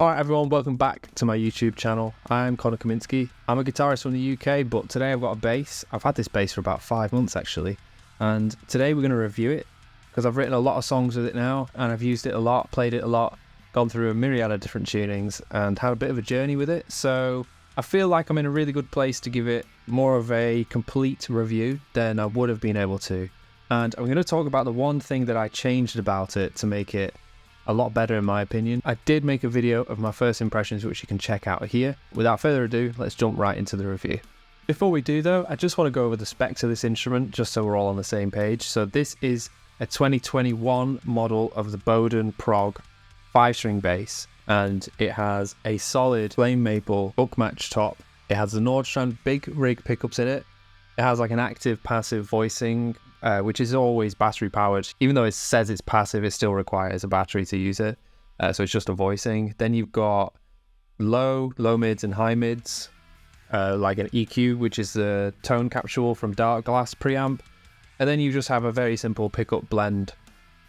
Alright everyone, welcome back to my YouTube channel. I'm Kaminski. I'm a guitarist from the UK, but today I've got a bass. I've had this bass for about 5 months actually, and today we're going to review it because I've written a lot of songs with it now, and I've used it a lot, played it a lot, gone through a myriad of different tunings and had a bit of a journey with it. So I feel like I'm in a really good place to give it more of a complete review than I would have been able to. And I'm going to talk about the one thing that I changed about it to make it a lot better in my opinion. I did make a video of my first impressions which you can check out here. Without further ado, let's jump right into the review. Before we do though, I just want to go over the specs of this instrument just so we're all on the same page. So this is a 2021 model of the Boden Prog 5-string bass, and it has a solid flame maple book match top. It has the Nordstrand big rig pickups in it. It has like an active passive voicing, which is always battery powered. Even though it says it's passive, it still requires a battery to use it. So it's just a voicing. Then you've got low mids and high mids, like an EQ, which is the tone capsule from Dark Glass preamp. And then you just have a very simple pickup blend,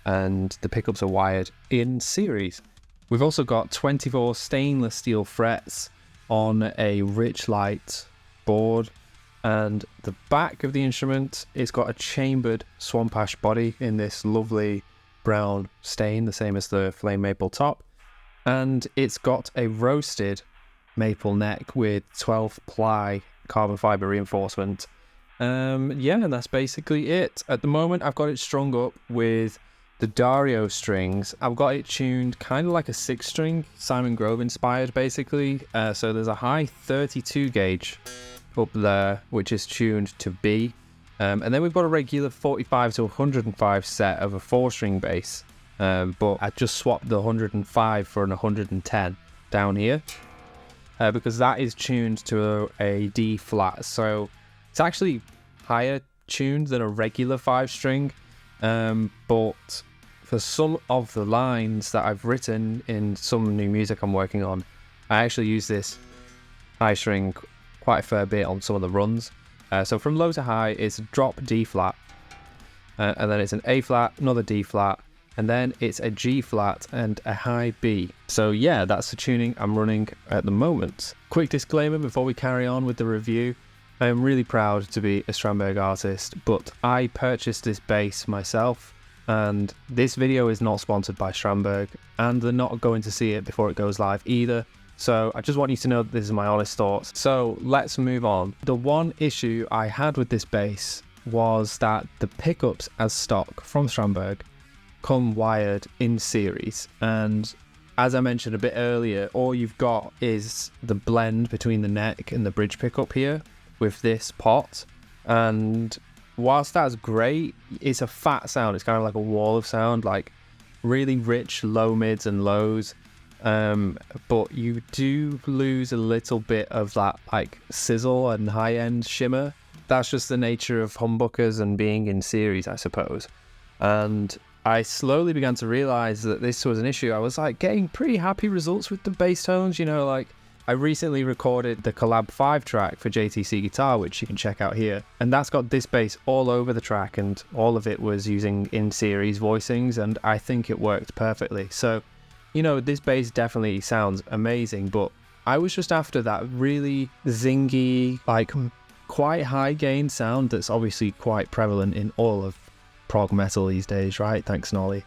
and the pickups are wired in series. We've also got 24 stainless steel frets on a rich light board. And the back of the instrument, it's got a chambered swamp ash body in this lovely brown stain, the same as the flame maple top. And it's got a roasted maple neck with 12 ply carbon fiber reinforcement. Yeah, and that's basically it. At the moment, I've got it strung up with the Dario strings. I've got it tuned kind of like a 6-string, Simon Grove inspired basically. So there's a high 32 gauge up there, which is tuned to B, and then we've got a regular 45 to 105 set of a 4-string bass, but I just swapped the 105 for an 110 down here, because that is tuned to a D flat, so it's actually higher tuned than a regular 5-string, but for some of the lines that I've written in some new music I'm working on, I actually use this high string quite a fair bit on some of the runs. So from low to high, it's a drop D flat, and then it's an A flat, another D flat, and then it's a G flat and a high B. So yeah, that's the tuning I'm running at the moment. Quick disclaimer before we carry on with the review. I am really proud to be a Strandberg artist, but I purchased this bass myself, and this video is not sponsored by Strandberg, and they're not going to see it before it goes live either. So I just want you to know that this is my honest thoughts. So let's move on. The one issue I had with this bass was that the pickups as stock from Strandberg come wired in series. And as I mentioned a bit earlier, all you've got is the blend between the neck and the bridge pickup here with this pot. And whilst that's great, it's a fat sound. It's kind of like a wall of sound, like really rich low mids and lows. But you do lose a little bit of that like sizzle and high-end shimmer. That's just the nature of humbuckers and being in series, I suppose. And I slowly began to realize that this was an issue. I was like getting pretty happy results with the bass tones, you know, like I recently recorded the Collab 5 track for JTC Guitar, which you can check out here. And that's got this bass all over the track, and all of it was using in-series voicings, and I think it worked perfectly. So you know, this bass definitely sounds amazing, but I was just after that really zingy, like quite high gain sound that's obviously quite prevalent in all of prog metal these days, right? Thanks, Nolly.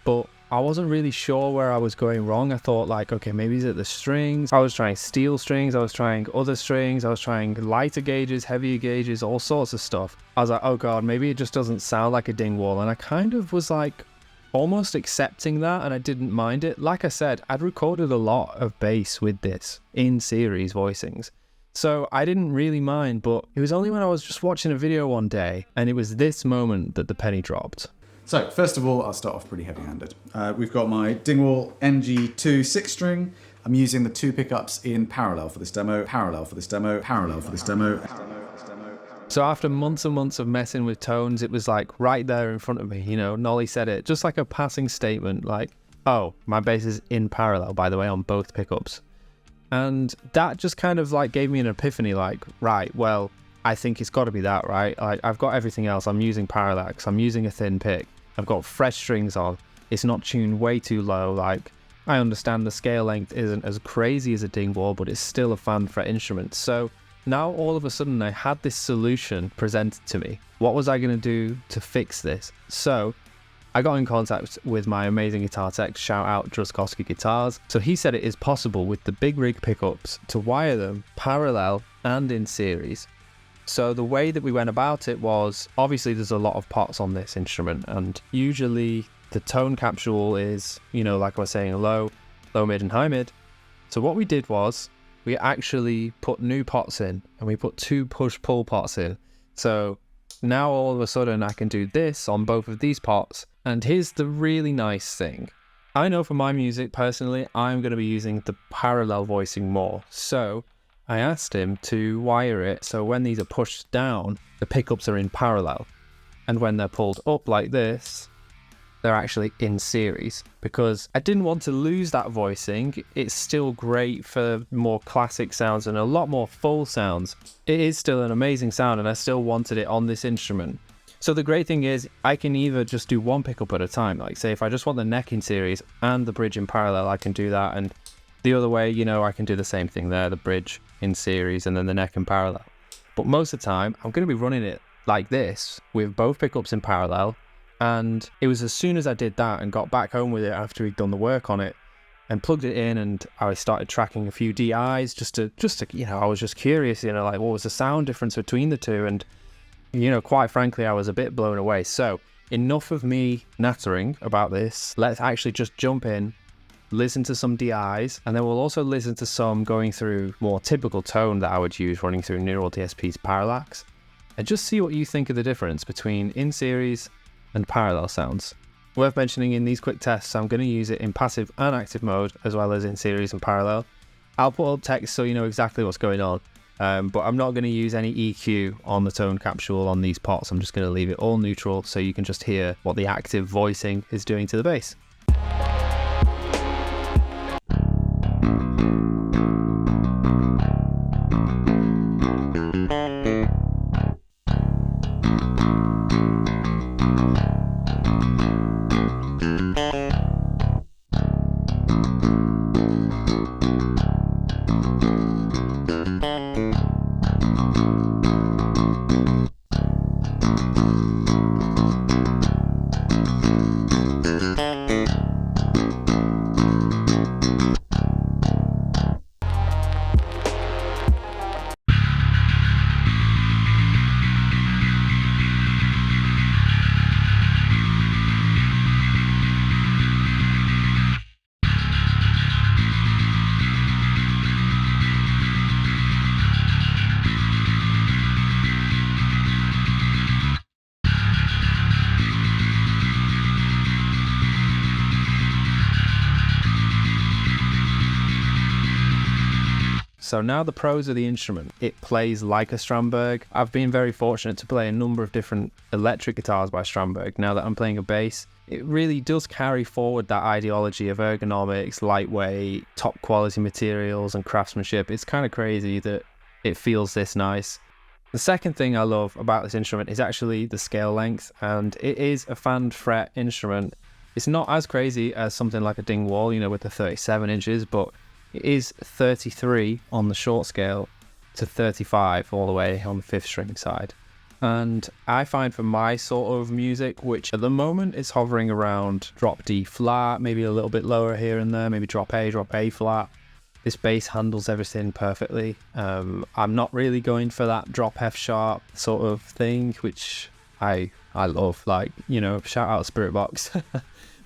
But I wasn't really sure where I was going wrong. I thought like, okay, maybe is it the strings? I was trying steel strings, I was trying other strings, I was trying lighter gauges, heavier gauges, all sorts of stuff. I was like, oh god, maybe it just doesn't sound like a Dingwall, and I kind of was like, almost accepting that, and I didn't mind it. Like I said, I'd recorded a lot of bass with this in series voicings, so I didn't really mind, but it was only when I was just watching a video one day and it was this moment that the penny dropped. So first of all, I'll start off pretty heavy-handed. We've got my Dingwall NG2 6-string. I'm using the 2 pickups in parallel for this demo, parallel for this demo, parallel for this demo. So after months and months of messing with tones, it was like right there in front of me, you know, Nolly said it, just like a passing statement, like, oh, my bass is in parallel, by the way, on both pickups. And that just kind of like gave me an epiphany, like, right, well, I think it's got to be that, right? Like, I've got everything else. I'm using parallax, I'm using a thin pick, I've got fresh strings on, it's not tuned way too low, like, I understand the scale length isn't as crazy as a Dingwall, but it's still a fan fret instrument. So now all of a sudden I had this solution presented to me. What was I going to do to fix this? So I got in contact with my amazing guitar tech, shout out Druskowski Guitars. So he said it is possible with the big rig pickups to wire them parallel and in series. So the way that we went about it was, obviously there's a lot of pots on this instrument, and usually the tone capsule is, you know, like I was saying, low, mid and high mid. So what we did was we actually put new pots in, and we put 2 push-pull pots in. So now all of a sudden I can do this on both of these pots. And here's the really nice thing. I know for my music personally, I'm going to be using the parallel voicing more. So I asked him to wire it so when these are pushed down, the pickups are in parallel. And when they're pulled up like this, they're actually in series, because I didn't want to lose that voicing. It's still great for more classic sounds and a lot more full sounds. It is still an amazing sound, and I still wanted it on this instrument. So the great thing is I can either just do one pickup at a time. Like say if I just want the neck in series and the bridge in parallel, I can do that. And the other way, you know, I can do the same thing there, the bridge in series and then the neck in parallel. But most of the time I'm going to be running it like this with both pickups in parallel. And it was as soon as I did that and got back home with it after he'd done the work on it and plugged it in, and I started tracking a few DIs just to, you know, I was just curious, you know, like what was the sound difference between the two? And, you know, quite frankly, I was a bit blown away. So enough of me nattering about this. Let's actually just jump in, listen to some DIs, and then we'll also listen to some going through more typical tone that I would use running through Neural DSP's Parallax, and just see what you think of the difference between in series and parallel sounds. Worth mentioning, in these quick tests I'm going to use it in passive and active mode as well as in series and parallel. I'll put up text so you know exactly what's going on, but I'm not going to use any EQ on the tone capsule on these pots. I'm just going to leave it all neutral so you can just hear what the active voicing is doing to the bass. So now the pros of the instrument. It plays like a Strandberg. I've been very fortunate to play a number of different electric guitars by Strandberg. Now that I'm playing a bass, it really does carry forward that ideology of ergonomics, lightweight, top quality materials and craftsmanship. It's kind of crazy that it feels this nice. The second thing I love about this instrument is actually the scale length, and it is a fan fret instrument. It's not as crazy as something like a Dingwall, you know, with the 37 inches, but it is 33 on the short scale to 35 all the way on the 5th string side. And I find for my sort of music, which at the moment is hovering around drop D flat, maybe a little bit lower here and there, maybe drop A flat, this bass handles everything perfectly. I'm not really going for that drop F sharp sort of thing, which I love, like, you know, shout out Spirit Box.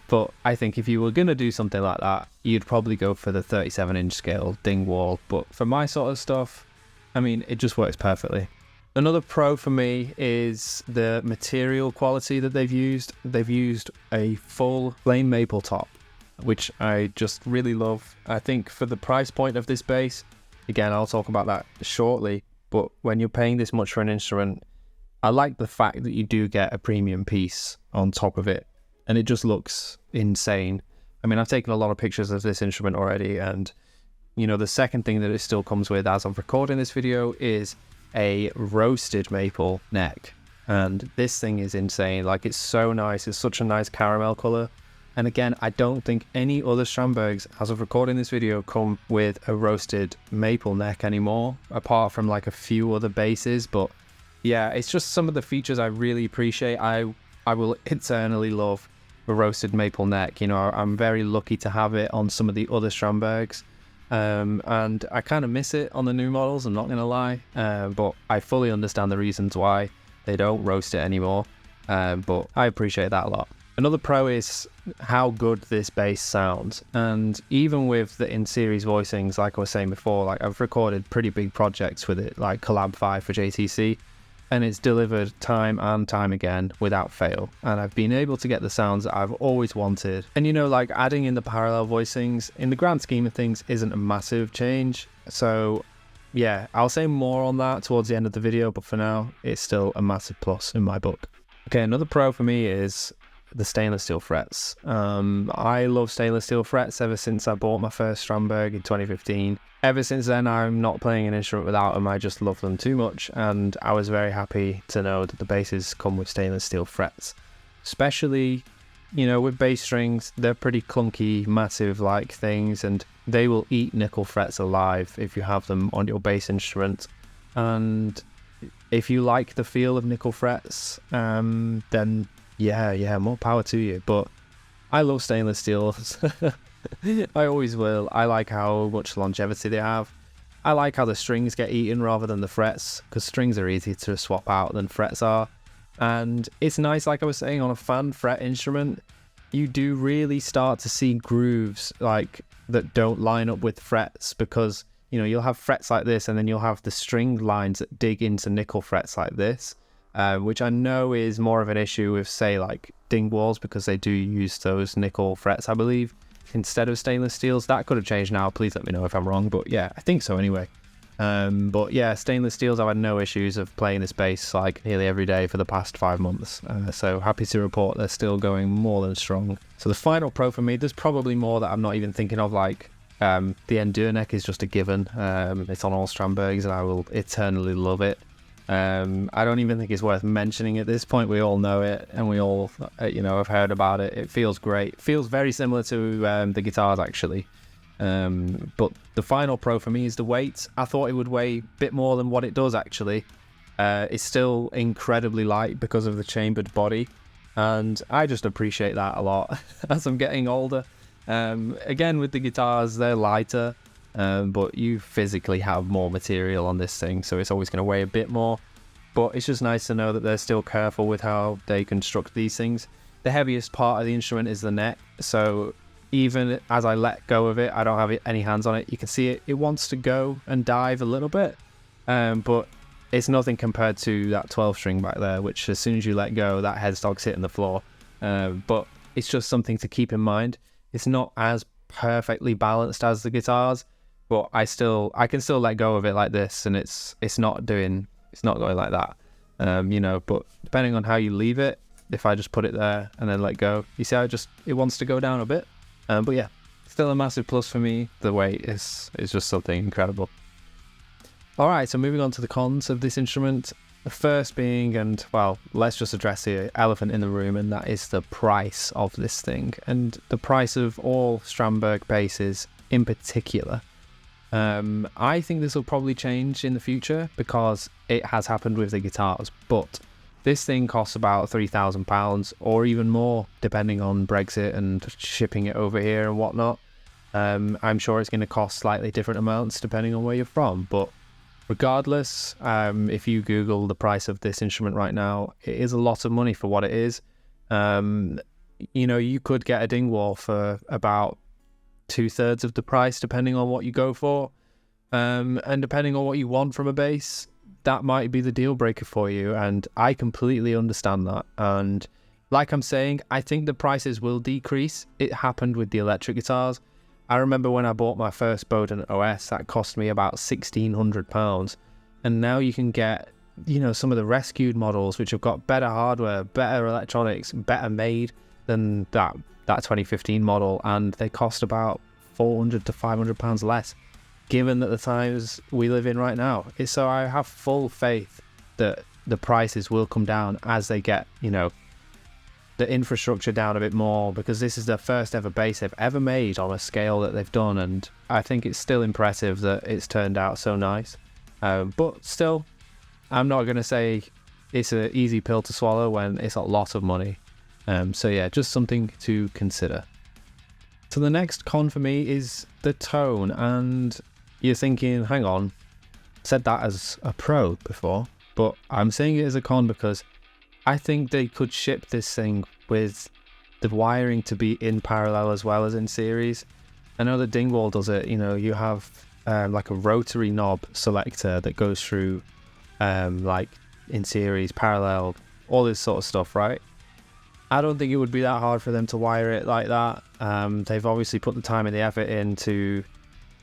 But I think if you were going to do something like that, you'd probably go for the 37-inch scale Dingwall. But for my sort of stuff, I mean, it just works perfectly. Another pro for me is the material quality that they've used. They've used a full plain maple top, which I just really love. I think for the price point of this bass, again, I'll talk about that shortly, but when you're paying this much for an instrument, I like the fact that you do get a premium piece on top of it. And it just looks insane. I mean, I've taken a lot of pictures of this instrument already, and, you know, the second thing that it still comes with as of recording this video is a roasted maple neck. And this thing is insane. Like, it's so nice. It's such a nice caramel color. And again, I don't think any other Strandbergs, as of recording this video, come with a roasted maple neck anymore, apart from like a few other bases. But yeah, it's just some of the features I really appreciate. I will eternally love the roasted maple neck. You know, I'm very lucky to have it on some of the other Strandbergs. And I kind of miss it on the new models, I'm not going to lie. But I fully understand the reasons why they don't roast it anymore. But I appreciate that a lot. Another pro is how good this bass sounds, and even with the in-series voicings, like I was saying before, like I've recorded pretty big projects with it, like Collab 5 for JTC, and it's delivered time and time again without fail, and I've been able to get the sounds that I've always wanted. And you know, like adding in the parallel voicings, in the grand scheme of things, isn't a massive change, so yeah, I'll say more on that towards the end of the video, but for now, it's still a massive plus in my book. Okay, another pro for me is the stainless steel frets. I love stainless steel frets ever since I bought my first Strandberg in 2015. Ever since then, I'm not playing an instrument without them. I just love them too much, and I was very happy to know that the basses come with stainless steel frets. Especially, you know, with bass strings, they're pretty clunky, massive like things, and they will eat nickel frets alive if you have them on your bass instrument. And if you like the feel of nickel frets, then yeah, more power to you. But I love stainless steels. I always will. I like how much longevity they have. I like how the strings get eaten rather than the frets, because strings are easier to swap out than frets are. And it's nice, like I was saying, on a fan fret instrument, you do really start to see grooves like that don't line up with frets, because you know, you'll have frets like this, and then you'll have the string lines that dig into nickel frets like this. Which I know is more of an issue with, say, like Dingwalls, because they do use those nickel frets, I believe, instead of stainless steels. That could have changed now. Please let me know if I'm wrong, but yeah, I think so anyway. But yeah, stainless steels, I've had no issues of playing this bass like nearly every day for the past 5 months. So happy to report they're still going more than strong. So the final pro for me, there's probably more that I'm not even thinking of, like the Endure neck is just a given. It's on all Strandbergs, and I will eternally love it. I don't even think it's worth mentioning at this point. We all know it, and we all, you know, have heard about it. It feels great. It feels very similar to the guitars, actually. But the final pro for me is the weight. I thought it would weigh a bit more than what it does, actually. It's still incredibly light because of the chambered body, and I just appreciate that a lot as I'm getting older. Again, with the guitars, they're lighter. But you physically have more material on this thing, so it's always going to weigh a bit more. But it's just nice to know that they're still careful with how they construct these things. The heaviest part of the instrument is the neck, so even as I let go of it, I don't have any hands on it. You can see it wants to go and dive a little bit, but it's nothing compared to that 12 string back there, which as soon as you let go, that headstock's hitting the floor. But it's just something to keep in mind. It's not as perfectly balanced as the guitars, but I can still let go of it like this, and it's not going like that. You know, but depending on how you leave it, if I just put it there and then let go, you see how it wants to go down a bit. But yeah, still a massive plus for me. The weight is just something incredible. All right, so moving on to the cons of this instrument. The first being, and well, let's just address the elephant in the room, and that is the price of this thing, and the price of all Strandberg basses in particular. I think this will probably change in the future because it has happened with the guitars, but this thing costs about £3,000 or even more, depending on Brexit and shipping it over here and whatnot. I'm sure it's going to cost slightly different amounts depending on where you're from, but regardless, if you Google the price of this instrument right now, it is a lot of money for what it is. You know, you could get a Dingwall for about 2/3 of the price, depending on what you go for, and depending on what you want from a bass, that might be the deal breaker for you, and I completely understand that. And like I'm saying, I think the prices will decrease. It happened with the electric guitars. I remember when I bought my first Boden OS, that cost me about £1,600, and now you can get, you know, some of the rescued models which have got better hardware, better electronics, better made than that 2015 model, and they cost about £400 to £500 less, given that the times we live in right now. So I have full faith that the prices will come down as they get, you know, the infrastructure down a bit more, because this is the first ever bass they've ever made on a scale that they've done, and I think it's still impressive that it's turned out so nice. But still, I'm not going to say it's an easy pill to swallow when it's a lot of money. So yeah, just something to consider. So the next con for me is the tone, and you're thinking, hang on, said that as a pro before, but I'm saying it as a con because I think they could ship this thing with the wiring to be in parallel as well as in series. I know that Dingwall does it. You know, you have like a rotary knob selector that goes through like in series, parallel, all this sort of stuff, right? I don't think it would be that hard for them to wire it like that. They've obviously put the time and the effort into,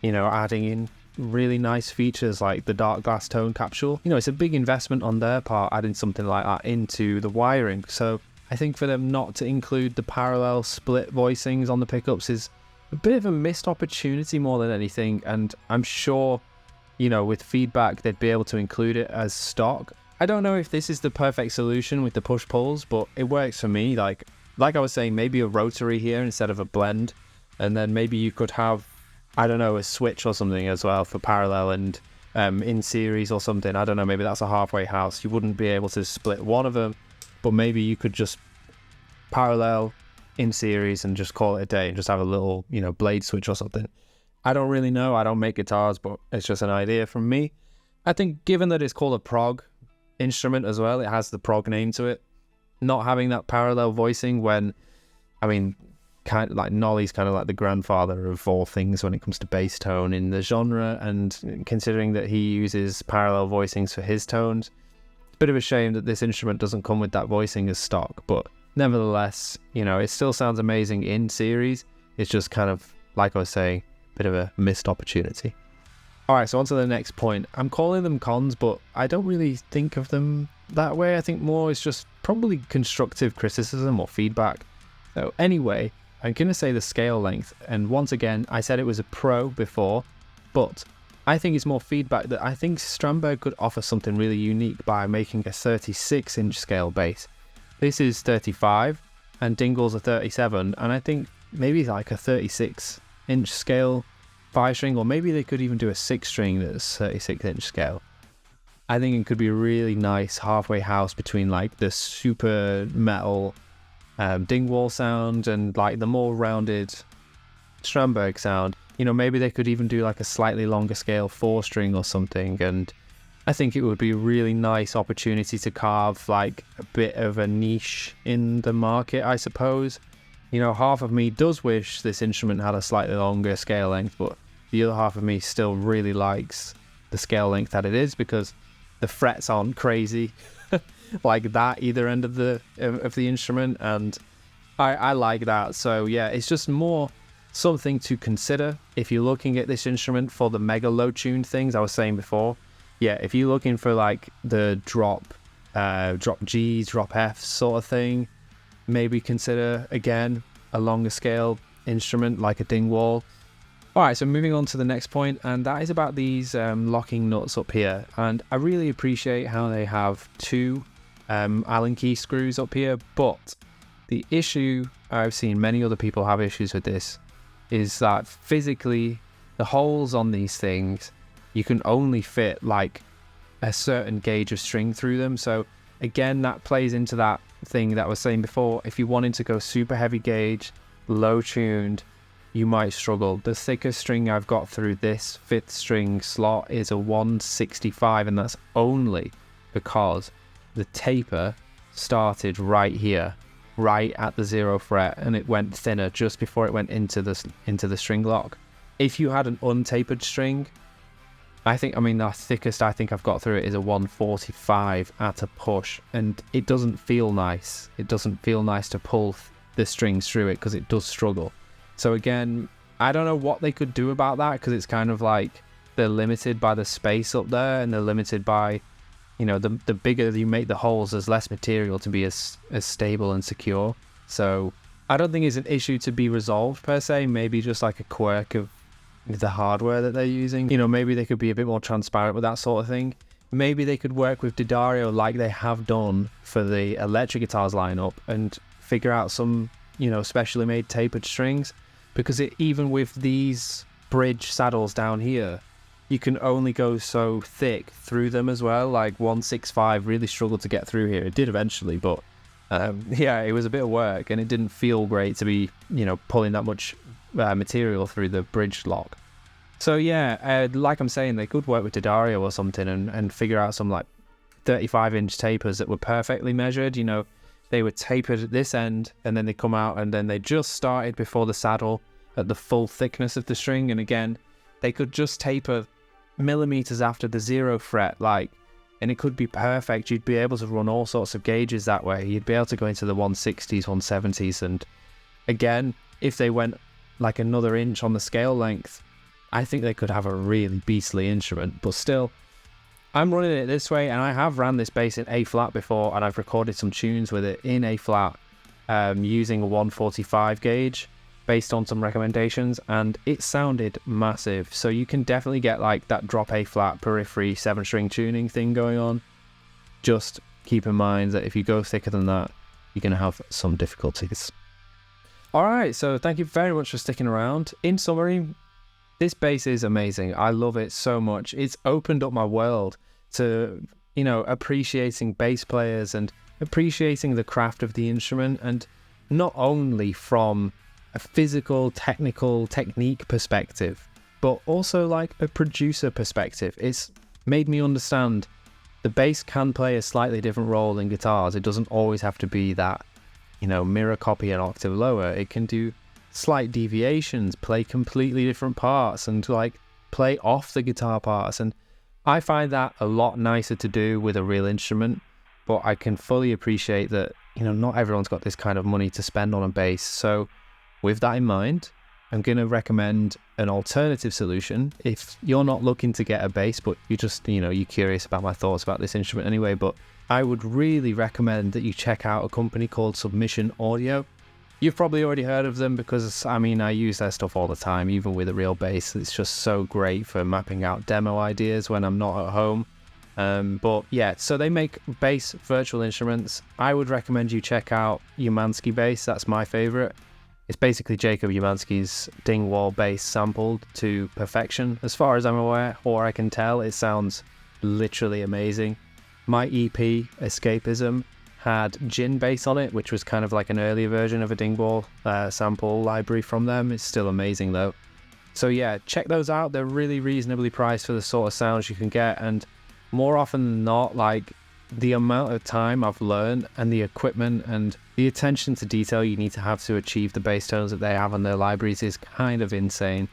you know, adding in really nice features like the dark glass tone capsule. You know, it's a big investment on their part adding something like that into the wiring. So I think for them not to include the parallel split voicings on the pickups is a bit of a missed opportunity more than anything. And I'm sure, you know, with feedback, they'd be able to include it as stock. I don't know if this is the perfect solution with the push pulls, but it works for me. Like I was saying, maybe a rotary here instead of a blend. And then maybe you could have, I don't know, a switch or something as well for parallel and in series or something. I don't know, maybe that's a halfway house. You wouldn't be able to split one of them, but maybe you could just parallel in series and just call it a day and just have a little, you know, blade switch or something. I don't really know. I don't make guitars, but it's just an idea from me. I think given that it's called a prog instrument as well, it has the prog name to it, not having that parallel voicing when, I mean, kind of like Nolly's kind of like the grandfather of all things when it comes to bass tone in the genre, and considering that he uses parallel voicings for his tones, it's a bit of a shame that this instrument doesn't come with that voicing as stock. But nevertheless, you know, it still sounds amazing in series. It's just kind of, like I was saying, a bit of a missed opportunity. Alright, so on to the next point. I'm calling them cons, but I don't really think of them that way. I think more it's just probably constructive criticism or feedback. So anyway, I'm going to say the scale length, and once again, I said it was a pro before, but I think it's more feedback that I think Strandberg could offer something really unique by making a 36-inch scale bass. This is 35, and Dingwall's a 37, and I think maybe like a 36-inch scale 5-string, or maybe they could even do a 6-string that's 36-inch scale. I think it could be a really nice halfway house between like the super metal Dingwall sound and like the more rounded Strandberg sound. You know, maybe they could even do like a slightly longer scale 4-string or something, and I think it would be a really nice opportunity to carve like a bit of a niche in the market, I suppose. You know, half of me does wish this instrument had a slightly longer scale length, but the other half of me still really likes the scale length that it is, because the frets aren't crazy like that either end of the instrument, and I like that. So yeah, it's just more something to consider if you're looking at this instrument for the mega low tuned things I was saying before. Yeah, if you're looking for like the drop G's, drop F's sort of thing, maybe consider again a longer scale instrument like a Dingwall. Alright, so moving on to the next point, and that is about these locking nuts up here. And I really appreciate how they have two Allen key screws up here, but the issue, I've seen many other people have issues with this, is that physically the holes on these things, you can only fit like a certain gauge of string through them. So again, that plays into that thing that I was saying before. If you wanted to go super heavy gauge, low tuned, you might struggle. The thickest string I've got through this 5th string slot is a 165, and that's only because the taper started right here, right at the 0 fret, and it went thinner just before it went into the string lock. If you had an untapered string, the thickest I think I've got through it is a 145 at a push, and it doesn't feel nice. It doesn't feel nice to pull the strings through it because it does struggle. So again, I don't know what they could do about that, because it's kind of like they're limited by the space up there, and they're limited by, you know, the bigger you make the holes, there's less material to be as stable and secure. So I don't think it's an issue to be resolved per se, maybe just like a quirk of the hardware that they're using. You know, maybe they could be a bit more transparent with that sort of thing. Maybe they could work with D'Addario like they have done for the electric guitars lineup and figure out some, you know, specially made tapered strings, because even with these bridge saddles down here, you can only go so thick through them as well. Like 165 really struggled to get through here. It did eventually, but yeah, it was a bit of work, and it didn't feel great to be, you know, pulling that much material through the bridge lock. So yeah, like I'm saying, they could work with D'Addario or something and figure out some like 35-inch tapers that were perfectly measured. You know, they were tapered at this end, and then they come out, and then they just started before the saddle at the full thickness of the string. And again, they could just taper millimeters after the 0 fret, like, and it could be perfect. You'd be able to run all sorts of gauges that way. You'd be able to go into the 160s, 170s, and again, if they went like another inch on the scale length, I think they could have a really beastly instrument. But still, I'm running it this way, and I have ran this bass in A flat before, and I've recorded some tunes with it in A flat using a 145 gauge based on some recommendations, and it sounded massive. So you can definitely get like that drop A flat periphery 7-string tuning thing going on. Just keep in mind that if you go thicker than that, you're going to have some difficulties. Alright, so thank you very much for sticking around. In summary, this bass is amazing. I love it so much. It's opened up my world to, you know, appreciating bass players and appreciating the craft of the instrument, and not only from a physical, technical, technique perspective, but also like a producer perspective. It's made me understand the bass can play a slightly different role than guitars. It doesn't always have to be that, you know, mirror copy an octave lower. It can do slight deviations, play completely different parts, and like play off the guitar parts. And I find that a lot nicer to do with a real instrument, but I can fully appreciate that, you know, not everyone's got this kind of money to spend on a bass. So with that in mind, I'm going to recommend an alternative solution. If you're not looking to get a bass, but you just, you know, you're curious about my thoughts about this instrument anyway, but I would really recommend that you check out a company called Submission Audio. You've probably already heard of them because, I mean, I use their stuff all the time, even with a real bass. It's just so great for mapping out demo ideas when I'm not at home. But yeah, so they make bass virtual instruments. I would recommend you check out Kaminski bass. That's my favorite. It's basically Jacob Kaminski's Dingwall bass sampled to perfection, as far as I'm aware, or I can tell. It sounds literally amazing. My EP, Escapism, had Gin bass on it, which was kind of like an earlier version of a Dingwall sample library from them. It's still amazing though. So yeah, check those out. They're really reasonably priced for the sort of sounds you can get, and more often than not, like, the amount of time I've learned and the equipment and the attention to detail you need to have to achieve the bass tones that they have on their libraries is kind of insane.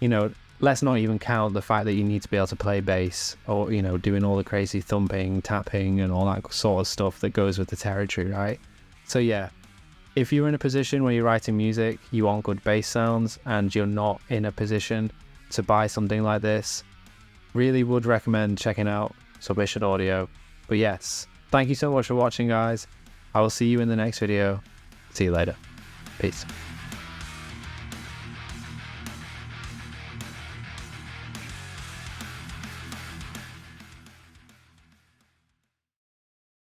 You know, let's not even count the fact that you need to be able to play bass, or, you know, doing all the crazy thumping, tapping and all that sort of stuff that goes with the territory, right? So yeah, if you're in a position where you're writing music, you want good bass sounds, and you're not in a position to buy something like this, really would recommend checking out Submission Audio. But yes, thank you so much for watching, guys. I will see you in the next video. See you later. Peace.